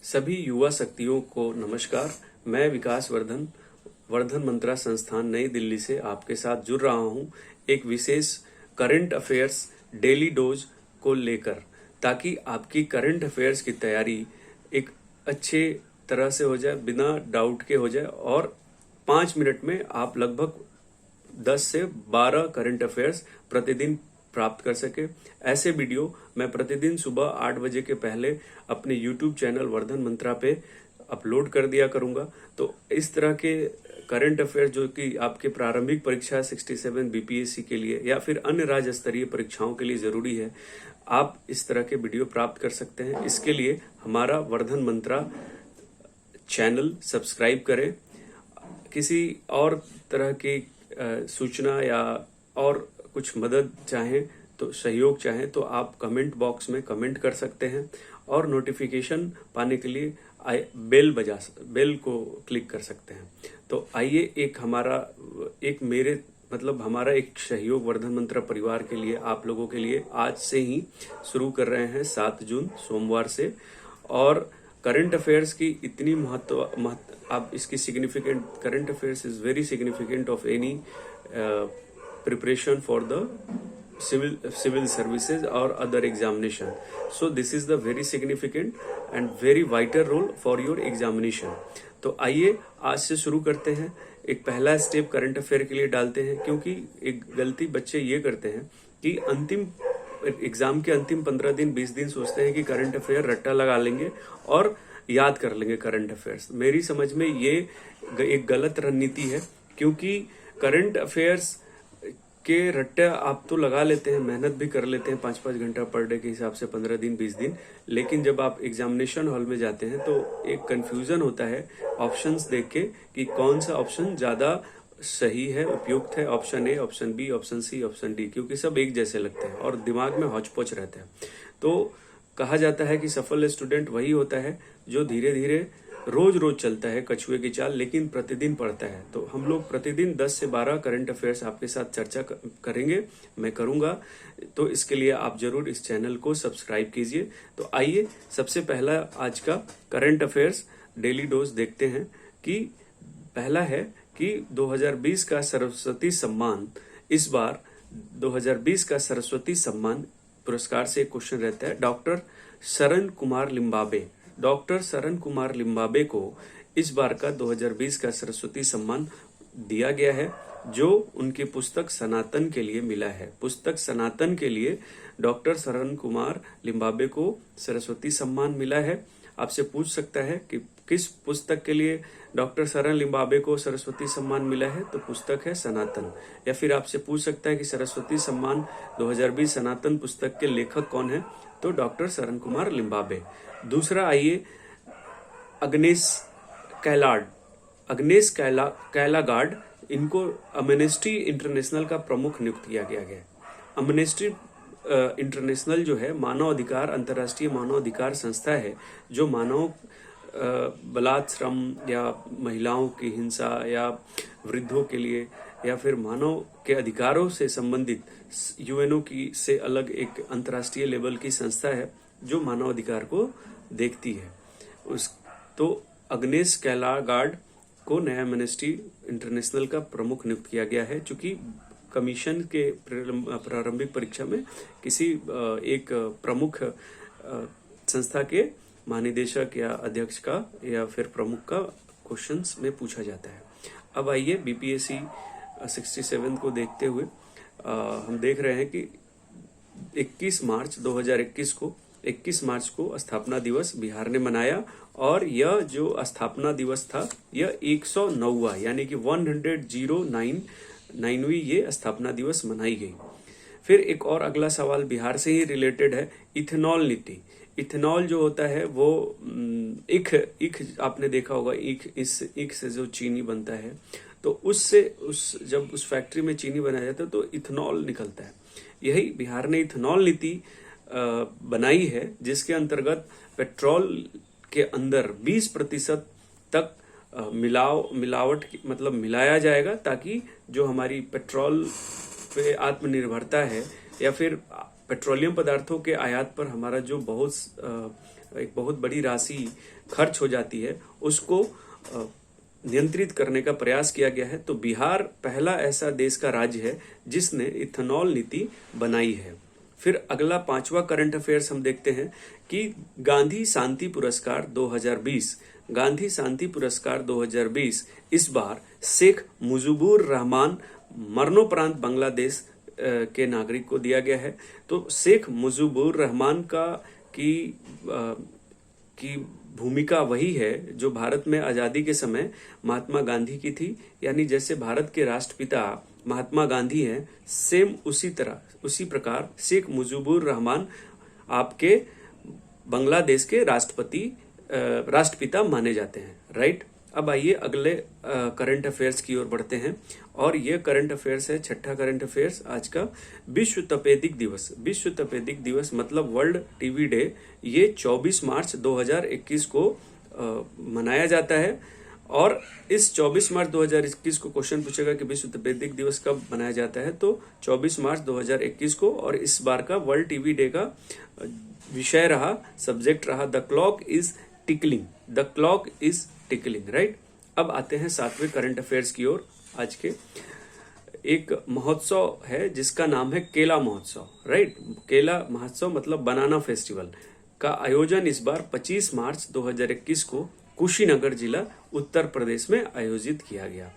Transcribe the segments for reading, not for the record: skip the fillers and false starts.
सभी युवा शक्तियों को नमस्कार। मैं विकास वर्धन मंत्रा संस्थान नई दिल्ली से आपके साथ जुड़ रहा हूं एक विशेष करंट अफेयर्स डेली डोज को लेकर, ताकि आपकी करंट अफेयर्स की तैयारी एक अच्छे तरह से हो जाए, बिना डाउट के हो जाए और 5 मिनट में आप लगभग 10 से 12 करंट अफेयर्स प्रतिदिन प्राप्त कर सके। ऐसे वीडियो मैं प्रतिदिन सुबह 8 बजे के पहले अपने YouTube चैनल वर्धन मंत्रा पे अपलोड कर दिया करूंगा। तो इस तरह के करंट अफेयर जो कि आपके प्रारंभिक परीक्षा 67 बीपीएससी के लिए या फिर अन्य राज्य स्तरीय परीक्षाओं के लिए जरूरी है, आप इस तरह के वीडियो प्राप्त कर सकते हैं। इसके लिए हमारा वर्धन मंत्रा चैनल सब्सक्राइब करें। किसी और तरह की सूचना या और कुछ मदद चाहें तो सहयोग चाहें तो आप कमेंट बॉक्स में कमेंट कर सकते हैं और नोटिफिकेशन पाने के लिए बेल को क्लिक कर सकते हैं। तो आइए हमारा एक सहयोग वर्धन मंत्रा परिवार के लिए, आप लोगों के लिए आज से ही शुरू कर रहे हैं 7 जून सोमवार से। और करंट अफेयर्स की इतनी आप इसकी significant, current affairs is very significant of any preparation for the civil services or other examination. So this is the very significant and very vital role for your examination. तो आइए आज से शुरू करते हैं। एक पहला स्टेप करंट अफेयर के लिए डालते हैं, क्योंकि एक गलती बच्चे ये करते हैं कि अंतिम एग्जाम के अंतिम 15 दिन 20 दिन सोचते हैं कि करंट अफेयर रट्टा लगा लेंगे और याद कर लेंगे करंट अफेयर्स। मेरी समझ में ये एक गलत रणनीति है, क्योंकि करंट अफेयर्स के रट्टे आप तो लगा लेते हैं, मेहनत भी कर लेते हैं 5-5 घंटा पर डे के हिसाब से 15 दिन 20 दिन, लेकिन जब आप एग्जामिनेशन हॉल में जाते हैं तो एक कंफ्यूजन होता है ऑप्शंस देख के कि कौन सा ऑप्शन ज्यादा सही है, उपयुक्त है, option A, option B, option C, option D, क्योंकि सब एक जैसे लगते हैं और दिमाग में हौच-पौच रहता है। तो कहा जाता है कि सफल स्टूडेंट वही होता है जो धीरे धीरे रोज रोज चलता है कछुए की चाल, लेकिन प्रतिदिन पढ़ता है। तो हम लोग प्रतिदिन 10 से 12 करंट अफेयर्स आपके साथ चर्चा करेंगे, मैं करूंगा। तो इसके लिए आप जरूर इस चैनल को सब्सक्राइब कीजिए। तो आइए सबसे पहला आज का करंट अफेयर्स डेली डोज देखते हैं। कि पहला है कि 2020 का सरस्वती सम्मान, इस बार 2020 का सरस्वती सम्मान पुरस्कार से एक क्वेश्चन रहता है। डॉक्टर शरण कुमार लिम्बाबे को इस बार का 2020 का सरस्वती सम्मान दिया गया है, जो उनकी पुस्तक सनातन के लिए मिला है। पुस्तक सनातन के लिए डॉक्टर शरण कुमार लिम्बाबे को सरस्वती सम्मान मिला है। आपसे पूछ सकता है कि किस पुस्तक के लिए डॉक्टर शरण लिम्बाबे को सरस्वती सम्मान मिला है, तो पुस्तक है सनातन। या फिर आपसे पूछ सकता है कि सरस्वती सम्मान 2020 सनातन पुस्तक के लेखक कौन है, तो डॉक्टर शरण कुमार लिम्बाबे। दूसरा आइए, अग्नेस कैलागार्ड, इनको अमनेस्टी इंटरनेशनल का प्रमुख नियुक्त किया गया है। अमनेस्टी इंटरनेशनल जो है मानवाधिकार, अंतर्राष्ट्रीय मानवाधिकार संस्था है, जो मानव बलात्श्रम या महिलाओं की हिंसा या वृद्धों के लिए या फिर मानव के अधिकारों से संबंधित यूएनओ की से अलग एक अंतर्राष्ट्रीय लेवल की संस्था है जो मानवाधिकार को देखती है। तो अग्नेस कैलागार्ड को नया एमनेस्टी इंटरनेशनल का प्रमुख नियुक्त किया गया है, चूंकि कमीशन के प्रारंभिक परीक्षा में किसी एक प्रमुख संस्था के महानिदेशक या अध्यक्ष का या फिर प्रमुख का क्वेश्चंस में पूछा जाता है। अब आइए बीपीएससी 67 को देखते हुए हम देख रहे हैं कि 21 मार्च को स्थापना दिवस बिहार ने मनाया, और यह जो स्थापना दिवस था यह 109वां यानी कि 109वीं ये स्थापना दिवस मनाई गई। फिर एक और अगला सवाल बिहार से ही रिलेटेड है, इथेनॉल नीति। इथेनॉल जो होता है वो ईख आपने देखा होगा, ईख से जो चीनी बनता है, तो जब उस फैक्ट्री में चीनी बनाया जाता है तो इथेनॉल निकलता है। यही बिहार ने इथेनॉल नीति बनाई है, जिसके अंतर्गत पेट्रोल के अंदर 20% तक मिलावट मतलब मिलाया जाएगा, ताकि जो हमारी पेट्रोल पे आत्मनिर्भरता है या फिर पेट्रोलियम पदार्थों के आयात पर हमारा जो बहुत एक बहुत बड़ी राशि खर्च हो जाती है, उसको नियंत्रित करने का प्रयास किया गया है। तो बिहार पहला ऐसा देश का राज्य है जिसने इथेनॉल नीति बनाई है। फिर अगला 5वां करंट अफेयर्स हम देखते हैं कि गांधी शांति पुरस्कार 2020, गांधी शांति पुरस्कार 2020 इस बार शेख मुजीबुर रहमान मरणोपरांत बांग्लादेश के नागरिक को दिया गया है। तो शेख मुजीबुर रहमान की भूमिका वही है जो भारत में आजादी के समय महात्मा गांधी की थी, यानी जैसे भारत के राष्ट्रपिता महात्मा गांधी हैं, सेम उसी प्रकार शेख मुजीबुर रहमान आपके बांग्लादेश के राष्ट्रपिता माने जाते हैं, राइट। अब आइए अगले करंट अफेयर्स की ओर बढ़ते हैं, और ये करंट अफेयर्स है 6ठा करंट अफेयर्स आज का, विश्व तपेदिक दिवस। विश्व तपेदिक दिवस मतलब वर्ल्ड टीबी डे, ये 24 मार्च 2021 को मनाया जाता है। और इस 24 मार्च 2021 को क्वेश्चन पूछेगा कि विश्व तपेदिक दिवस कब मनाया जाता है, तो 24 मार्च 2021 को। और इस बार का वर्ल्ड टीबी डे का विषय रहा, सब्जेक्ट रहा, the clock is tickling, the clock is tickling, right. अब आते हैं 7वें करंट अफेयर्स की ओर। आज के एक महोत्सव है जिसका नाम है केला महोत्सव, राइट। केला महोत्सव मतलब बनाना फेस्टिवल का आयोजन इस बार 25 मार्च 2021 को कुशीनगर जिला उत्तर प्रदेश में आयोजित किया गया।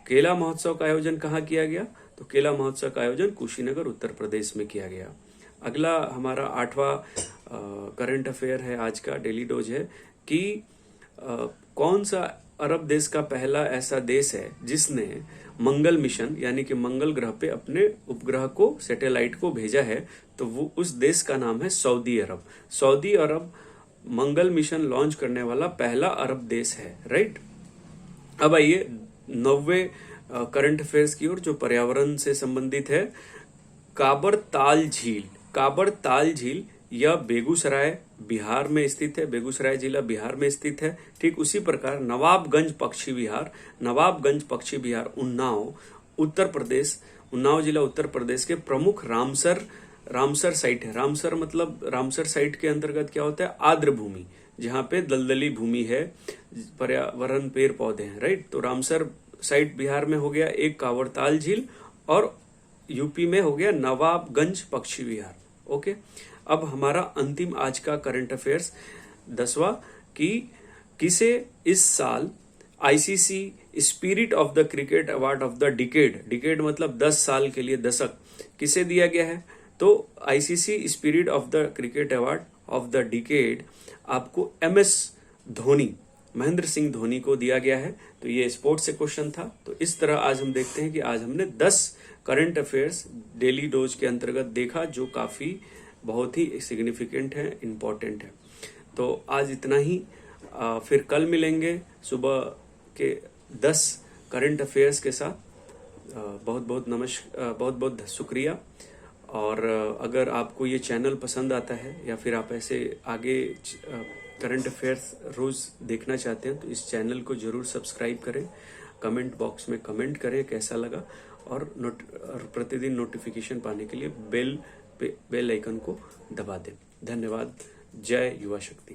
केला महोत्सव का आयोजन कहाँ किया गया, तो केला महोत्सव का आयोजन कुशीनगर उत्तर प्रदेश में किया गया। अगला हमारा 8वां करंट अफेयर है आज का, डेली डोज है कि कौन सा अरब देश का पहला ऐसा देश है जिसने मंगल मिशन यानी कि मंगल ग्रह पे अपने उपग्रह को, सैटेलाइट को भेजा है, तो वो उस देश का नाम है सऊदी अरब। सऊदी अरब मंगल मिशन लॉन्च करने वाला पहला अरब देश है, राइट। अब आइए 9वें करंट अफेयर्स की ओर जो पर्यावरण से संबंधित है। काबर ताल झील, काबर ताल झील यह बेगूसराय बिहार में स्थित है, बेगूसराय जिला बिहार में स्थित है। ठीक उसी प्रकार नवाबगंज पक्षी विहार, नवाबगंज पक्षी विहार उन्नाव उत्तर प्रदेश, उन्नाव जिला उत्तर प्रदेश के प्रमुख रामसर साइट है। रामसर मतलब रामसर साइट के अंतर्गत क्या होता है, आर्द्र भूमि, जहाँ पे दलदली भूमि है, पर्यावरण पेड़ पौधे हैं, राइट। तो रामसर साइट बिहार में हो गया एक, कावरताल झील, और यूपी में हो गया नवाबगंज पक्षी विहार। ओके, अब हमारा अंतिम आज का करंट अफेयर्स 10वां कि किसे इस साल ICC spirit of the cricket award of the decade मतलब 10 साल के लिए दशक, किसे दिया गया है, तो ICC spirit of the cricket award of the decade आपको MS धोनी, महेंद्र सिंह धोनी को दिया गया है। तो ये स्पोर्ट्स से क्वेश्चन था। तो इस तरह आज हम देखते हैं कि आज हमने 10 करंट अफेयर्स डेली डोज के अंतर्गत देखा, जो काफी बहुत ही सिग्निफिकेंट है, इम्पोर्टेंट है। तो आज इतना ही, फिर कल मिलेंगे सुबह के 10 करंट अफेयर्स के साथ। बहुत बहुत शुक्रिया। और अगर आपको ये चैनल पसंद आता है या फिर आप ऐसे आगे करंट अफेयर्स रोज देखना चाहते हैं, तो इस चैनल को जरूर सब्सक्राइब करें, कमेंट बॉक्स में कमेंट करें कैसा लगा, और प्रतिदिन नोटिफिकेशन पाने के लिए बेल आइकन को दबा दें। धन्यवाद। जय युवा शक्ति।